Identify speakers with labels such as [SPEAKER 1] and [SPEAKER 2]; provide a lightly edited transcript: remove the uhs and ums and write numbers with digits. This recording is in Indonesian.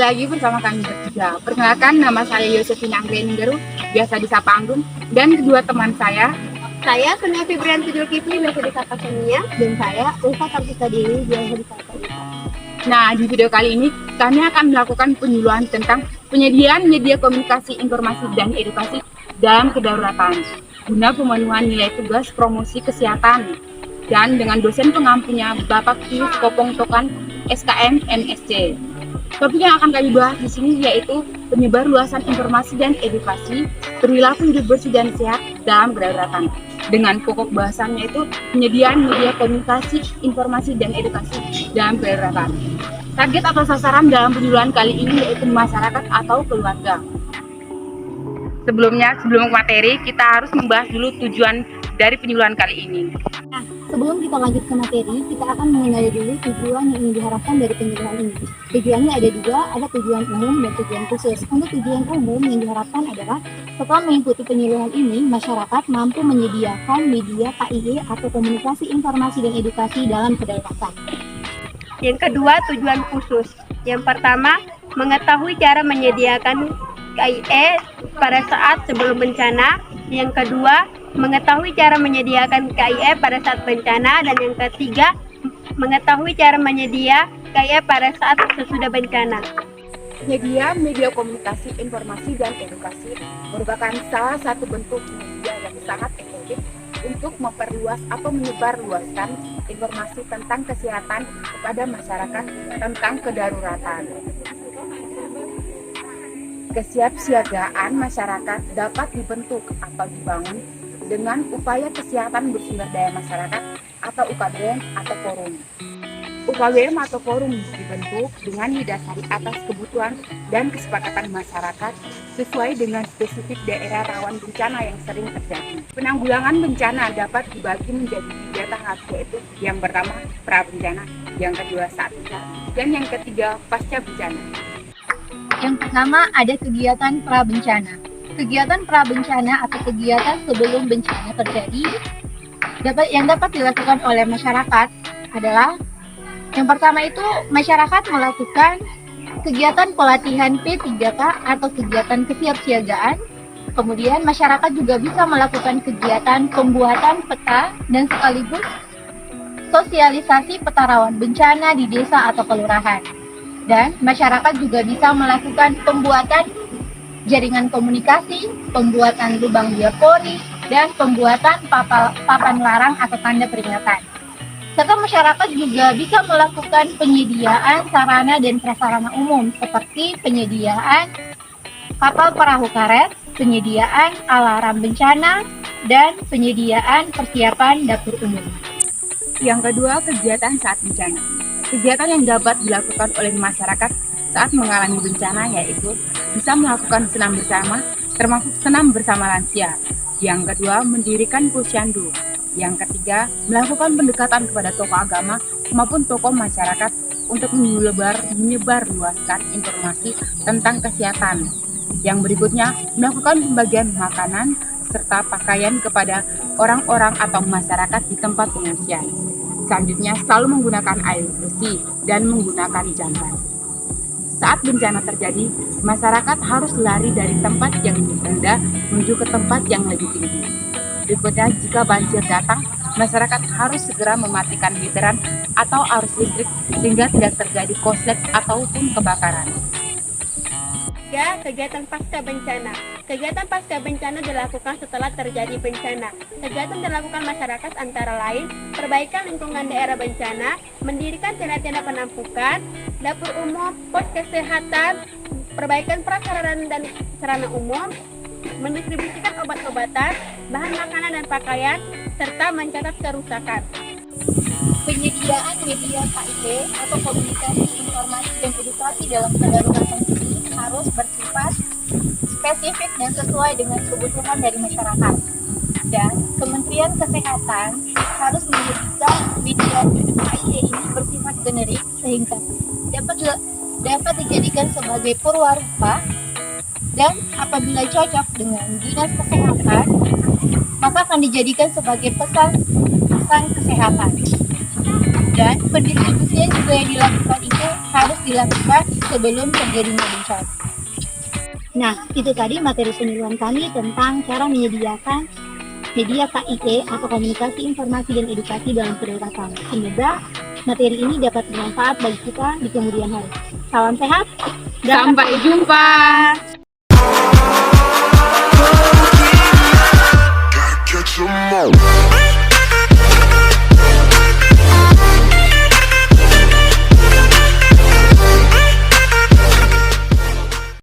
[SPEAKER 1] lagi bersama kami bertiga. Perkenalkan, nama saya Yosefina Anggreni-Garu, biasa disapa Anggun, dan kedua teman saya
[SPEAKER 2] Sonia Fibrianti Julkifli, biasa disapa Sonia, dan saya Ulfa Kartika Dewi, biasa disapa Ulfa.
[SPEAKER 1] Nah, di video kali ini kami akan melakukan penyuluhan tentang penyediaan media komunikasi, informasi, dan edukasi dalam kedaruratan guna pemenuhan nilai tugas promosi kesehatan, dan dengan dosen pengampunya Bapak Pius Kopong Tokan SKM MSc. Topik yang akan kami bahas di sini yaitu penyebar luasan informasi dan edukasi perilaku hidup bersih dan sehat dalam kedaruratan. Dengan pokok bahasannya itu penyediaan media komunikasi, informasi, dan edukasi dalam kedaruratan. Target atau sasaran dalam penyuluhan kali ini yaitu masyarakat atau keluarga. Sebelum ke materi, kita harus membahas dulu tujuan dari penyuluhan kali ini.
[SPEAKER 2] Nah, sebelum kita lanjut ke materi, kita akan mengenali dulu tujuan yang ingin diharapkan dari penyuluhan ini. Tujuannya ada dua, ada tujuan umum dan tujuan khusus. Untuk tujuan umum yang diharapkan adalah setelah mengikuti penyuluhan ini, masyarakat mampu menyediakan media KIE atau komunikasi, informasi, dan edukasi dalam kedaruratan.
[SPEAKER 3] Yang kedua, tujuan khusus. Yang pertama, mengetahui cara menyediakan KIE pada saat sebelum bencana. Yang kedua, mengetahui cara menyediakan KIE pada saat bencana. Dan yang ketiga, mengetahui cara menyedia KIE pada saat sesudah bencana.
[SPEAKER 1] Media komunikasi, informasi, dan edukasi merupakan salah satu bentuk media yang sangat efektif untuk memperluas atau menyebarluaskan informasi tentang kesehatan kepada masyarakat tentang kedaruratan. Kesiapsiagaan masyarakat dapat dibentuk atau dibangun dengan upaya kesehatan bersumber daya masyarakat atau UKBM atau forum. UKBM atau forum dibentuk dengan didasari atas kebutuhan dan kesepakatan masyarakat sesuai dengan spesifik daerah rawan bencana yang sering terjadi. Penanggulangan bencana dapat dibagi menjadi 3 tahap, yaitu yang pertama pra-bencana, yang kedua saat bencana, dan yang ketiga pasca bencana.
[SPEAKER 2] Yang pertama ada kegiatan pra-bencana. Kegiatan pra-bencana atau kegiatan sebelum bencana terjadi yang dapat dilakukan oleh masyarakat adalah yang pertama itu masyarakat melakukan kegiatan pelatihan P3K atau kegiatan kesiapsiagaan. Kemudian masyarakat juga bisa melakukan kegiatan pembuatan peta dan sekaligus sosialisasi peta rawan bencana di desa atau kelurahan. Dan masyarakat juga bisa melakukan pembuatan jaringan komunikasi, pembuatan lubang diapori, dan pembuatan papan larang atau tanda peringatan. Serta masyarakat juga bisa melakukan penyediaan sarana dan prasarana umum seperti penyediaan kapal perahu karet, penyediaan alarm bencana, dan penyediaan persiapan dapur umum.
[SPEAKER 1] Yang kedua, kegiatan saat bencana. Kegiatan yang dapat dilakukan oleh masyarakat saat mengalami bencana yaitu bisa melakukan senam bersama, termasuk senam bersama lansia. Yang kedua, mendirikan posyandu. Yang ketiga, melakukan pendekatan kepada tokoh agama maupun tokoh masyarakat untuk menyebarluaskan informasi tentang kesehatan. Yang berikutnya, melakukan pembagian makanan serta pakaian kepada orang-orang atau masyarakat di tempat pengungsian. Selanjutnya, selalu menggunakan air bersih dan menggunakan jamban. Saat bencana terjadi, masyarakat harus lari dari tempat yang rendah menuju ke tempat yang lebih tinggi. Berikutnya, jika banjir datang, masyarakat harus segera mematikan meteran atau arus listrik sehingga tidak terjadi konslet ataupun kebakaran.
[SPEAKER 3] Ya, kegiatan pasca bencana. Kegiatan pasca bencana dilakukan setelah terjadi bencana. Kegiatan dilakukan masyarakat antara lain perbaikan lingkungan daerah bencana, mendirikan tenda-tenda penampungan, dapur umum, pos kesehatan, perbaikan prasarana dan sarana umum, mendistribusikan obat-obatan, bahan makanan dan pakaian, serta mencatat kerusakan.
[SPEAKER 2] Penyediaan media KIE atau komunikasi, informasi, dan edukasi dalam kedaruratan ini harus bersifat spesifik dan sesuai dengan kebutuhan dari masyarakat. Dan Kementerian Kesehatan harus menjadikan media KIE ini bersifat generik sehingga dapat dijadikan sebagai purwarupa, dan apabila cocok dengan dinas kesehatan maka akan dijadikan sebagai pesan kesehatan. Dan pendistribusian juga yang dilakukan itu harus dilakukan sebelum terjadinya bencana. Nah, itu tadi materi penyuluhan kami tentang cara menyediakan media KIE atau komunikasi, informasi, dan edukasi dalam kedaruratan. Semoga materi ini dapat bermanfaat bagi kita di kemudian hari. Salam sehat, dan
[SPEAKER 1] Sampai jumpa.